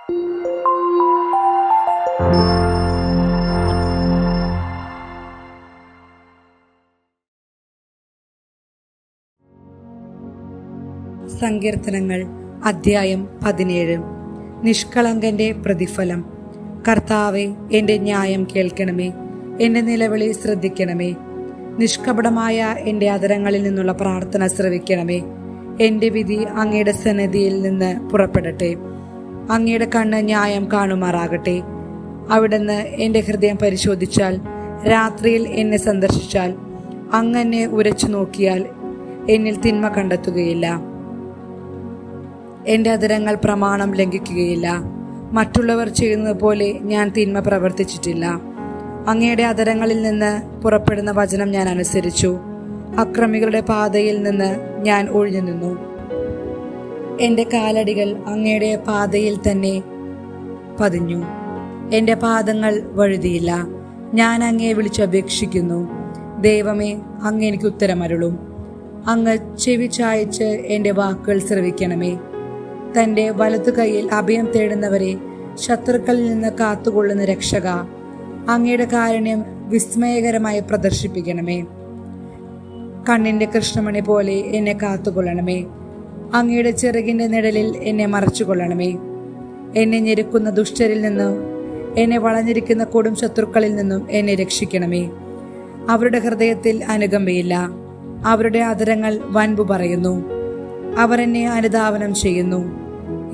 സങ്കീർത്തനങ്ങൾ അധ്യായം 17. നിഷ്കളങ്കന്റെ പ്രതിഫലം. കർത്താവേ, എന്റെ ന്യായം കേൾക്കണമേ, എന്റെ നിലവിളി ശ്രദ്ധിക്കണമേ. നിഷ്കപടമായ എന്റെ അധരങ്ങളിൽ നിന്നുള്ള പ്രാർത്ഥന ശ്രവിക്കണമേ. എന്റെ വിധി അങ്ങയുടെ സന്നിധിയിൽ നിന്ന് പുറപ്പെടട്ടെ. അങ്ങയുടെ കണ്ണ് ന്യായം കാണുമാറാകട്ടെ. അവിടുന്ന് എന്റെ ഹൃദയം പരിശോധിച്ചാൽ, രാത്രിയിൽ എന്നെ സന്ദർശിച്ചാൽ, അങ്ങെന്നെ ഉരച്ചു നോക്കിയാൽ എന്നിൽ തിന്മ കണ്ടെത്തുകയില്ല. എന്റെ അധരങ്ങൾ പ്രമാണം ലംഘിക്കുകയില്ല. മറ്റുള്ളവർ ചെയ്യുന്നത് പോലെ ഞാൻ തിന്മ പ്രവർത്തിച്ചിട്ടില്ല. അങ്ങയുടെ അധരങ്ങളിൽ നിന്ന് പുറപ്പെടുന്ന വചനം ഞാൻ അനുസരിച്ചു. അക്രമികളുടെ പാതയിൽ നിന്ന് ഞാൻ ഒഴിഞ്ഞു നിന്നു. എന്റെ കാലടികൾ അങ്ങയുടെ പാതയിൽ തന്നെ പതിഞ്ഞു. എന്റെ പാദങ്ങൾ വഴുതിയില്ല. ഞാൻ അങ്ങയെ വിളിച്ചപേക്ഷിക്കുന്നു. ദൈവമേ, അങ്ങ് എനിക്ക് ഉത്തരമരുളും. അങ്ങ് ചെവി ചായച്ച് എന്റെ വാക്കുകൾ ശ്രവിക്കണമേ. തന്റെ വലതു കൈയിൽ അഭയം തേടുന്നവരെ ശത്രുക്കളിൽ നിന്ന് കാത്തുകൊള്ളുന്ന രക്ഷക, അങ്ങയുടെ കാരുണ്യം വിസ്മയകരമായി പ്രദർശിപ്പിക്കണമേ. കണ്ണിന്റെ കൃഷ്ണമണി പോലെ എന്നെ കാത്തുകൊള്ളണമേ. അങ്ങയുടെ ചിറകിന്റെ നിഴലിൽ എന്നെ മറച്ചുകൊള്ളണമേ. എന്നെ ഞെരുക്കുന്ന ദുഷ്ടരിൽ നിന്നും, എന്നെ വളഞ്ഞിരിക്കുന്ന കൊടും ശത്രുക്കളിൽ നിന്നും എന്നെ രക്ഷിക്കണമേ. അവരുടെ ഹൃദയത്തിൽ അനുകമ്പയില്ല. അവരുടെ അധരങ്ങൾ വൻപു പറയുന്നു. അവർ എന്നെ അനുധാവനം ചെയ്യുന്നു.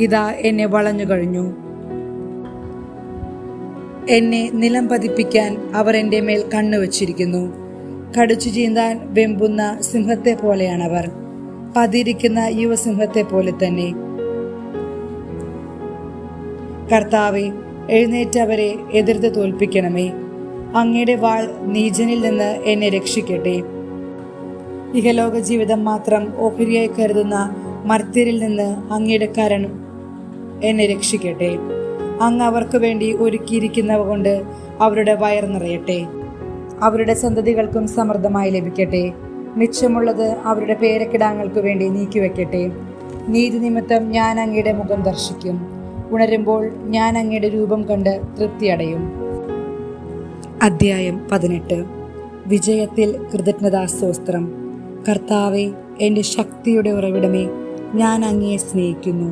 ഇതാ എന്നെ വളഞ്ഞു കഴിഞ്ഞു. എന്നെ നിലം പതിപ്പിക്കാൻ അവർ എൻ്റെ മേൽ കണ്ണുവച്ചിരിക്കുന്നു. കടിച്ചു ചീന്താൻ വെമ്പുന്ന സിംഹത്തെ പോലെയാണവർ. പതിയിരിക്കുന്ന യുവസിംഹത്തെ പോലെ തന്നെ. കർത്താവേ, എഴുന്നേറ്റ് അവരെ എതിർത്ത് തോൽപ്പിക്കണമേ. അങ്ങയുടെ വാൾ നീചനിൽ നിന്ന് എന്നെ രക്ഷിക്കട്ടെ. ഇഹലോക ജീവിതം മാത്രം ഓഹരിയായി കരുതുന്ന മർത്യരിൽ നിന്ന് അങ്ങയുടെ കരം എന്നെ രക്ഷിക്കട്ടെ. അങ്ങ് അവർക്ക് വേണ്ടി ഒരുക്കിയിരിക്കുന്നവ കൊണ്ട് അവരുടെ വയർ നിറയട്ടെ. അവരുടെ സന്തതികൾക്കും സമൃദ്ധമായി ലഭിക്കട്ടെ. മിച്ചമുള്ളത് അവരുടെ പേരക്കിടാങ്ങൾക്ക് വേണ്ടി നീക്കിവെക്കട്ടെ. നീതി നിമിത്തം ഞാൻ അങ്ങയുടെ മുഖം ദർശിക്കും. ഉണരുമ്പോൾ ഞാൻ അങ്ങയുടെ രൂപം കണ്ട് തൃപ്തിയടയും. അധ്യായം 18. വിജയത്തിൽ കൃതജ്ഞതാസ്തോത്രം. കർത്താവെ, എൻ്റെ ശക്തിയുടെ ഉറവിടമേ, ഞാൻ അങ്ങയെ സ്നേഹിക്കുന്നു.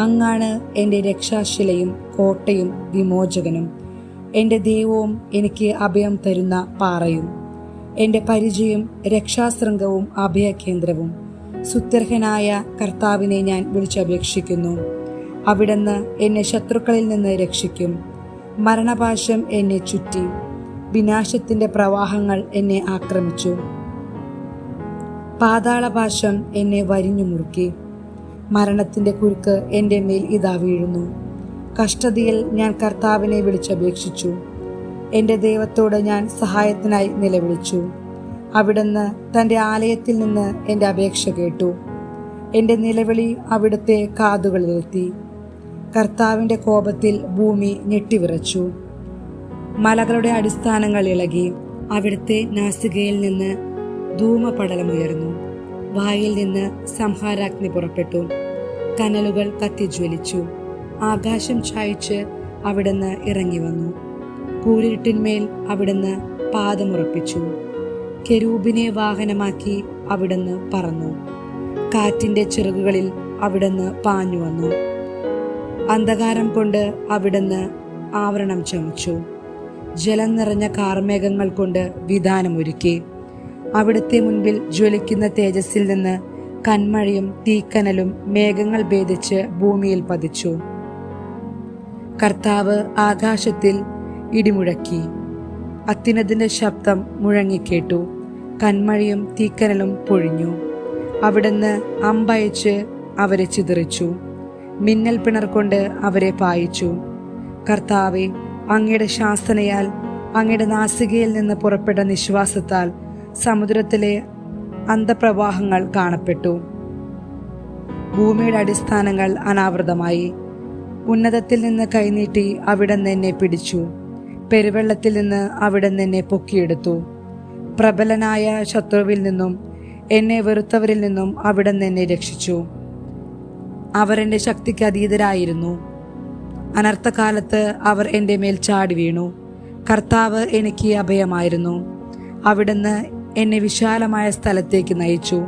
അങ്ങാണ് എൻ്റെ രക്ഷാശിലയും കോട്ടയും വിമോചകനും. എൻ്റെ ദൈവവും എനിക്ക് അഭയം തരുന്ന പാറയും, എൻ്റെ പരിചയം രക്ഷാശൃംഗവും അഭയകേന്ദ്രവും. സുത്യർഹനായ കർത്താവിനെ ഞാൻ വിളിച്ചപേക്ഷിക്കുന്നു. അവിടുന്ന് എന്നെ ശത്രുക്കളിൽ നിന്ന് രക്ഷിക്കും. മരണപാശം എന്നെ ചുറ്റി, വിനാശത്തിൻ്റെ പ്രവാഹങ്ങൾ എന്നെ ആക്രമിച്ചു. പാതാളപാശം എന്നെ വരിഞ്ഞു മുറുക്കി. മരണത്തിൻ്റെ കുരുക്ക് എൻ്റെ മേൽ ഇതാ വീഴുന്നു. കഷ്ടതയിൽ ഞാൻ കർത്താവിനെ വിളിച്ചപേക്ഷിച്ചു. എൻ്റെ ദൈവത്തോട് ഞാൻ സഹായത്തിനായി നിലവിളിച്ചു. അവിടുന്ന് തൻ്റെ ആലയത്തിൽ നിന്ന് എൻ്റെ അപേക്ഷ കേട്ടു. എൻ്റെ നിലവിളി അവിടുത്തെ കാതുകളിലെത്തി. കർത്താവിൻ്റെ കോപത്തിൽ ഭൂമി ഞെട്ടിവിറച്ചു. മലകളുടെ അടിസ്ഥാനങ്ങൾ ഇളകി. അവിടുത്തെ നാസികയിൽ നിന്ന് ധൂമപടലമുയർന്നു. വായിൽ നിന്ന് സംഹാരാഗ്നി പുറപ്പെട്ടു. കനലുകൾ കത്തിജ്വലിച്ചു. ആകാശം ചായച്ച് അവിടുന്ന് ഇറങ്ങി വന്നു. കൂരിരുട്ടിന്മേൽ അവിടുന്ന് പാദമുറപ്പിച്ചു. കെരൂബിനെ വാഹനമാക്കി അവിടുന്ന് പറന്നു. കാറ്റിന്റെ ചിറകുകളിൽ അവിടുന്ന് പാഞ്ഞു വന്നു. അന്ധകാരം കൊണ്ട് അവിടുന്ന് ആവരണം ചമച്ചു. ജലം നിറഞ്ഞ കാർമേഘങ്ങൾ കൊണ്ട് വിധാനമൊരുക്കി. അവിടുത്തെ മുൻപിൽ ജ്വലിക്കുന്ന തേജസ്സിൽ നിന്ന് കന്മഴയും തീക്കനലും മേഘങ്ങൾ ഭേദിച്ച് ഭൂമിയിൽ പതിച്ചു. കർത്താവ് ആകാശത്തിൽ ഇടിമുഴക്കി. അത്യുന്നതന്റെ ശബ്ദം മുഴങ്ങിക്കേട്ടു. കന്മഴയും തീക്കനലും പൊഴിഞ്ഞു. അവിടുന്ന് അമ്പയച്ച് അവരെ ചിതറിച്ചു. മിന്നൽ പിണർ കൊണ്ട് അവരെ പായിച്ചു. കർത്താവെ, അങ്ങയുടെ ശാസനയാൽ, അങ്ങയുടെ നാസികയിൽ നിന്ന് പുറപ്പെട്ട നിശ്വാസത്താൽ സമുദ്രത്തിലെ അന്തപ്രവാഹങ്ങൾ കാണപ്പെട്ടു. ഭൂമിയുടെ അടിസ്ഥാനങ്ങൾ അനാവൃതമായി. ഉന്നതത്തിൽ നിന്ന് കൈനീട്ടി അവിടുന്ന് എന്നെ പിടിച്ചു. പെരുവെള്ളത്തിൽ നിന്ന് അവിടുന്ന് എന്നെ പൊക്കിയെടുത്തു. പ്രബലനായ ശത്രുവിൽ നിന്നും എന്നെ വെറുത്തവരിൽ നിന്നും അവിടുന്ന് എന്നെ രക്ഷിച്ചു. അവർ എൻ്റെ ശക്തിക്ക് അതീതരായിരുന്നു. അനർത്ഥകാലത്ത് അവർ എൻ്റെ മേൽ ചാടി വീണു. കർത്താവ് എനിക്ക് അഭയമായിരുന്നു. അവിടുന്ന് എന്നെ വിശാലമായ സ്ഥലത്തേക്ക് നയിച്ചു.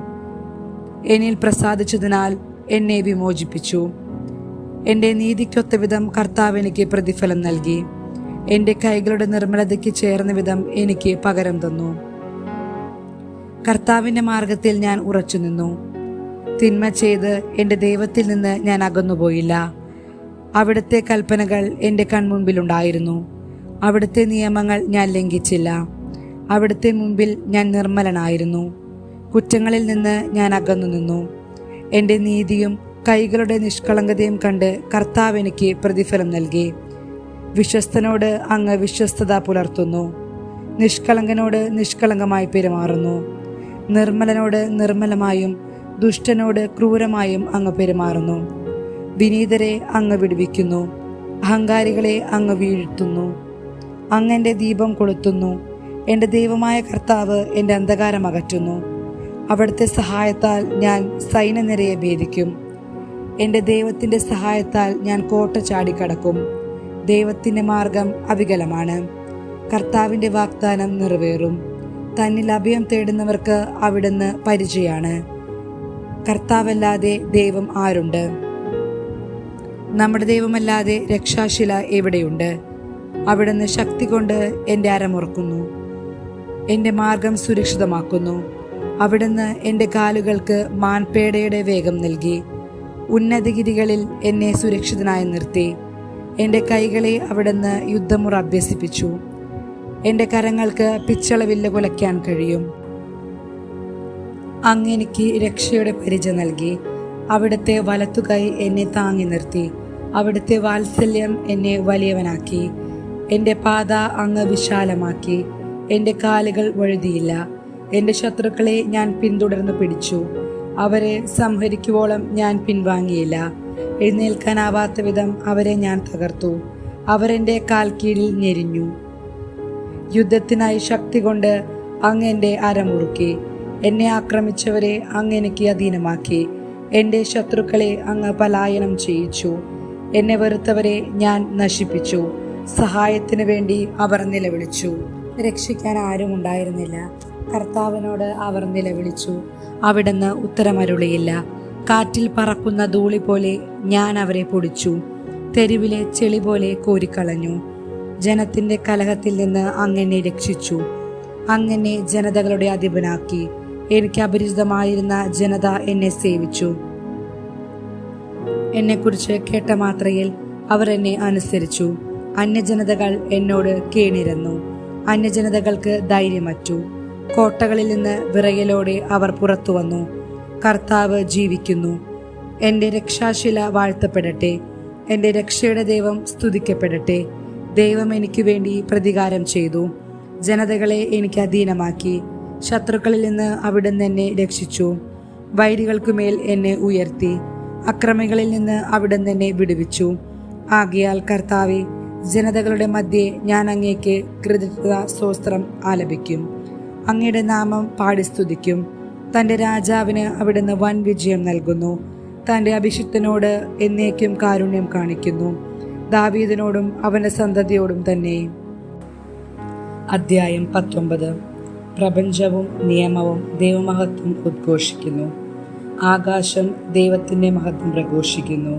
എന്നിൽ പ്രസാദിച്ചതിനാൽ എന്നെ വിമോചിപ്പിച്ചു. എൻ്റെ നീതിക്കൊത്ത വിധം കർത്താവ് എനിക്ക് പ്രതിഫലം നൽകി. എൻ്റെ കൈകളുടെ നിർമ്മലതയ്ക്ക് ചേർന്ന വിധം എനിക്ക് പകരം തന്നു. കർത്താവിൻ്റെ മാർഗത്തിൽ ഞാൻ ഉറച്ചു നിന്നു. തിന്മ ചെയ്ത് എൻ്റെ ദൈവത്തിൽ നിന്ന് ഞാൻ അകന്നുപോയില്ല. അവിടുത്തെ കൽപ്പനകൾ എൻ്റെ കൺമുൻപിലുണ്ടായിരുന്നു. അവിടുത്തെ നിയമങ്ങൾ ഞാൻ ലംഘിച്ചില്ല. അവിടുത്തെ മുമ്പിൽ ഞാൻ നിർമ്മലനായിരുന്നു. കുറ്റങ്ങളിൽ നിന്ന് ഞാൻ അകന്നു നിന്നു. എൻ്റെ നീതിയും കൈകളുടെ നിഷ്കളങ്കതയും കണ്ട് കർത്താവ് എനിക്ക് പ്രതിഫലം നൽകി. വിശ്വസ്തനോട് അങ്ങ് വിശ്വസ്തത പുലർത്തുന്നു. നിഷ്കളങ്കനോട് നിഷ്കളങ്കമായി പെരുമാറുന്നു. നിർമ്മലനോട് നിർമ്മലമായും ദുഷ്ടനോട് ക്രൂരമായും അങ്ങ് പെരുമാറുന്നു. വിനീതരെ അങ്ങ് വിടുവിക്കുന്നു. അഹങ്കാരികളെ അങ്ങ് വീഴ്ത്തുന്നു. അങ്ങ് എൻ്റെ ദീപം കൊളുത്തുന്നു. എൻ്റെ ദൈവമായ കർത്താവ് എൻ്റെ അന്ധകാരം അകറ്റുന്നു. അവിടുത്തെ സഹായത്താൽ ഞാൻ സൈന്യനിരയെ ഭേദിക്കും. എൻ്റെ ദൈവത്തിൻ്റെ സഹായത്താൽ ഞാൻ കോട്ട ചാടിക്കടക്കും. ദൈവത്തിൻ്റെ മാർഗം അവികലമാണ്. കർത്താവിൻ്റെ വാഗ്ദാനം നിറവേറും. തന്നിൽ അഭയം തേടുന്നവർക്ക് അവിടുന്ന് പരിചയാണ്. കർത്താവല്ലാതെ ദൈവം ആരുണ്ട്? നമ്മുടെ ദൈവമല്ലാതെ രക്ഷാശില എവിടെയുണ്ട്? അവിടുന്ന് ശക്തി കൊണ്ട് എൻ്റെ അരമുറക്കുന്നു. എൻ്റെ മാർഗം സുരക്ഷിതമാക്കുന്നു. അവിടുന്ന് എൻ്റെ കാലുകൾക്ക് മാൻപേടയുടെ വേഗം നൽകി. ഉന്നതഗിരികളിൽ എന്നെ സുരക്ഷിതനായി നിർത്തി. എൻ്റെ കൈകളെ അവിടുന്ന് യുദ്ധമുറ അഭ്യസിപ്പിച്ചു. എൻ്റെ കരങ്ങൾക്ക് പിച്ചളവില്ല് കുലയ്ക്കാൻ കഴിയും. അങ്ങ് എനിക്ക് രക്ഷയുടെ പരിച നൽകി. അവിടുത്തെ വലത്തുകൈ എന്നെ താങ്ങി നിർത്തി. അവിടുത്തെ വാത്സല്യം എന്നെ വലിയവനാക്കി. എൻ്റെ പാത അങ്ങ് വിശാലമാക്കി. എൻ്റെ കാലുകൾ വഴുതിയില്ല. എൻ്റെ ശത്രുക്കളെ ഞാൻ പിന്തുടർന്ന് പിടിച്ചു. അവരെ സംഹരിക്കുവോളം ഞാൻ പിൻവാങ്ങിയില്ല. എഴുന്നേൽക്കാനാവാത്ത വിധം അവരെ ഞാൻ തകർത്തു. അവരെൻ്റെ കാൽ കീഴിൽ ഞെരിഞ്ഞു. യുദ്ധത്തിനായി ശക്തി കൊണ്ട് അങ്ങ് എൻ്റെ അരമുറുക്കി. എന്നെ ആക്രമിച്ചവരെ അങ്ങ് എനിക്ക് അധീനമാക്കി. എൻ്റെ ശത്രുക്കളെ അങ്ങ് പലായനം ചെയ്യിച്ചു. എന്നെ വെറുത്തവരെ ഞാൻ നശിപ്പിച്ചു. സഹായത്തിനു വേണ്ടി അവർ നിലവിളിച്ചു. രക്ഷിക്കാൻ ആരും ഉണ്ടായിരുന്നില്ല. കർത്താവിനോട് അവർ നിലവിളിച്ചു. അവിടുന്ന് ഉത്തരമരുളിയില്ല. കാറ്റിൽ പറക്കുന്ന ധൂളി പോലെ ഞാൻ അവരെ പൊടിച്ചു. തെരുവിലെ ചെളി പോലെ കോരിക്കളഞ്ഞു. ജനത്തിൻ്റെ കലഹത്തിൽ നിന്ന് അങ്ങനെ രക്ഷിച്ചു. അങ്ങനെ ജനതകളുടെ അധിപനാക്കി. എനിക്ക് അപരിചിതമായിരുന്ന ജനത എന്നെ സേവിച്ചു. എന്നെക്കുറിച്ച് കേട്ട മാത്രയിൽ അവർ എന്നെ അനുസരിച്ചു. അന്യജനതകൾ എന്നോട് കേണിരന്നു. അന്യജനതകൾക്ക് ധൈര്യമറ്റു. കോട്ടകളിൽ നിന്ന് വിറയലോടെ അവർ പുറത്തു വന്നു. കർത്താവ് ജീവിക്കുന്നു. എൻ്റെ രക്ഷാശില വാഴ്ത്തപ്പെടട്ടെ. എൻ്റെ രക്ഷയുടെ ദൈവം സ്തുതിക്കപ്പെടട്ടെ. ദൈവം എനിക്ക് വേണ്ടി പ്രതികാരം ചെയ്തു. ജനതകളെ എനിക്ക് അധീനമാക്കി. ശത്രുക്കളിൽ നിന്ന് അവിടുന്ന് എന്നെ രക്ഷിച്ചു. വൈരികൾക്കുമേൽ എന്നെ ഉയർത്തി. അക്രമികളിൽ നിന്ന് അവിടുന്ന് എന്നെ വിടുവിച്ചു. ആകയാൽ കർത്താവേ, ജനതകളുടെ മധ്യേ ഞാൻ അങ്ങേക്ക് കൃതജ്ഞത സ്തോത്രം ആലപിക്കും. അങ്ങയുടെ നാമം പാടി സ്തുതിക്കും. തൻ്റെ രാജാവിന് അവിടുന്ന് വൻ വിജയം നൽകുന്നു. തൻ്റെ അഭിഷിക്തനോട് എന്നേക്കും കാരുണ്യം കാണിക്കുന്നു. ദാവീദിനോടും അവൻ്റെ സന്തതിയോടും തന്നെ. അധ്യായം 19. പ്രപഞ്ചവും നിയമവും ദൈവമഹത്വം ഉദ്ഘോഷിക്കുന്നു. ആകാശം ദൈവത്തിൻ്റെ മഹത്വം പ്രഘോഷിക്കുന്നു.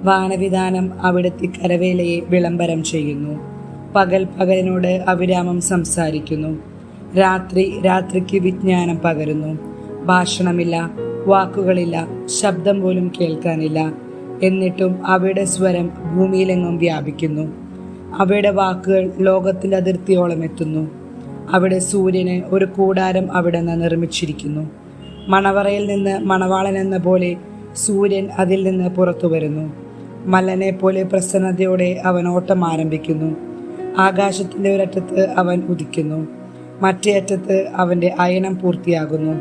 വാനവിധാനം അവിടുത്തെ കരവേലയെ വിളംബരം ചെയ്യുന്നു. പകൽ പകലിനോട് അവിരാമം സംസാരിക്കുന്നു. രാത്രി രാത്രിക്ക് വിജ്ഞാനം പകരുന്നു. ഭാഷണമില്ല, വാക്കുകളില്ല, ശബ്ദം പോലും കേൾക്കാനില്ല. എന്നിട്ടും അവയുടെ സ്വരം ഭൂമിയിലെങ്ങും വ്യാപിക്കുന്നു. അവയുടെ വാക്കുകൾ ലോകത്തിൻ്റെ അതിർത്തിയോളം എത്തുന്നു. അവിടെ സൂര്യന് ഒരു കൂടാരം അവിടെ നിന്ന് നിർമ്മിച്ചിരിക്കുന്നു. മണവറയിൽ നിന്ന് മണവാളൻ എന്ന പോലെ സൂര്യൻ അതിൽ നിന്ന് പുറത്തു വരുന്നു. മല്ലനെ പോലെ പ്രസന്നതയോടെ അവൻ ഓട്ടം ആരംഭിക്കുന്നു. ആകാശത്തിൻ്റെ ഒരറ്റത്ത് അവൻ ഉദിക്കുന്നു. മറ്റേ അറ്റത്ത് അവൻ്റെ അയനം പൂർത്തിയാകുന്നു.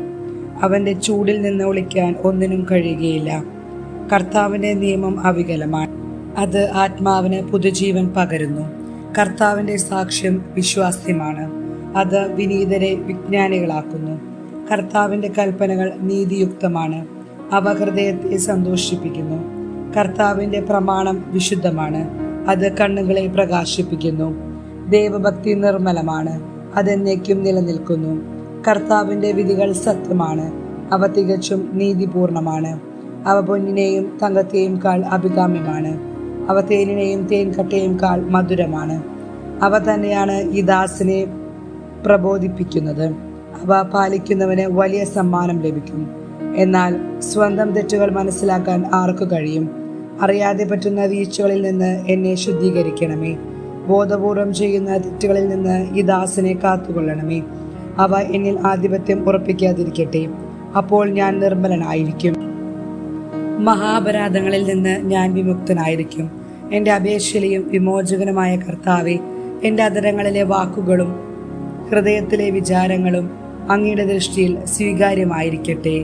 അവൻ്റെ ചൂടിൽ നിന്ന് ഒളിക്കാൻ ഒന്നിനും കഴിയുകയില്ല. കർത്താവിൻ്റെ നിയമം അവികലമാണ്. അത് ആത്മാവിന് പുതുജീവൻ പകരുന്നു. കർത്താവിൻ്റെ സാക്ഷ്യം വിശ്വാസ്യമാണ്. അത് വിനീതരെ വിജ്ഞാനികളാക്കുന്നു. കർത്താവിൻ്റെ കൽപ്പനകൾ നീതിയുക്തമാണ്. അവ ഹൃദയത്തെ സന്തോഷിപ്പിക്കുന്നു. കർത്താവിൻ്റെ പ്രമാണം വിശുദ്ധമാണ്. അത് കണ്ണുകളെ പ്രകാശിപ്പിക്കുന്നു. ദൈവഭക്തി നിർമ്മലമാണ്, അതെന്നേക്കും നിലനിൽക്കുന്നു. കർത്താവിൻ്റെ വിധികൾ സത്യമാണ്, അവ തികച്ചും നീതിപൂർണമാണ്. അവ പൊന്നിനെയും തങ്കത്തെയും കാൾ അഭികാമ്യമാണ്, അവ തേനിനെയും തേൻകട്ടയും കാൾ മധുരമാണ്. അവ തന്നെയാണ് ഈ ദാസനെ പ്രബോധിപ്പിക്കുന്നത്. അവ പാലിക്കുന്നവന് വലിയ സമ്മാനം ലഭിക്കും. എന്നാൽ സ്വന്തം തെറ്റുകൾ മനസ്സിലാക്കാൻ ആർക്കു കഴിയും? അറിയാതെ പറ്റുന്ന വീഴ്ചകളിൽ നിന്ന് എന്നെ ശുദ്ധീകരിക്കണമേ. ബോധപൂർവം ചെയ്യുന്ന തെറ്റുകളിൽ നിന്ന് ഈ ദാസനെ കാത്തുകൊള്ളണമേ. അവ എന്നിൽ ആധിപത്യം ഉറപ്പിക്കാതിരിക്കട്ടെ, അപ്പോൾ ഞാൻ നിർമ്മലനായിരിക്കും. മഹാപരാധങ്ങളിൽ നിന്ന് ഞാൻ വിമുക്തനായിരിക്കും. എൻ്റെ അപേക്ഷയിലെയും വിമോചകനുമായ കർത്താവെ, എൻ്റെ അധരങ്ങളിലെ വാക്കുകളും ഹൃദയത്തിലെ വിചാരങ്ങളും അങ്ങയുടെ ദൃഷ്ടിയിൽ സ്വീകാര്യമായിരിക്കട്ടെ.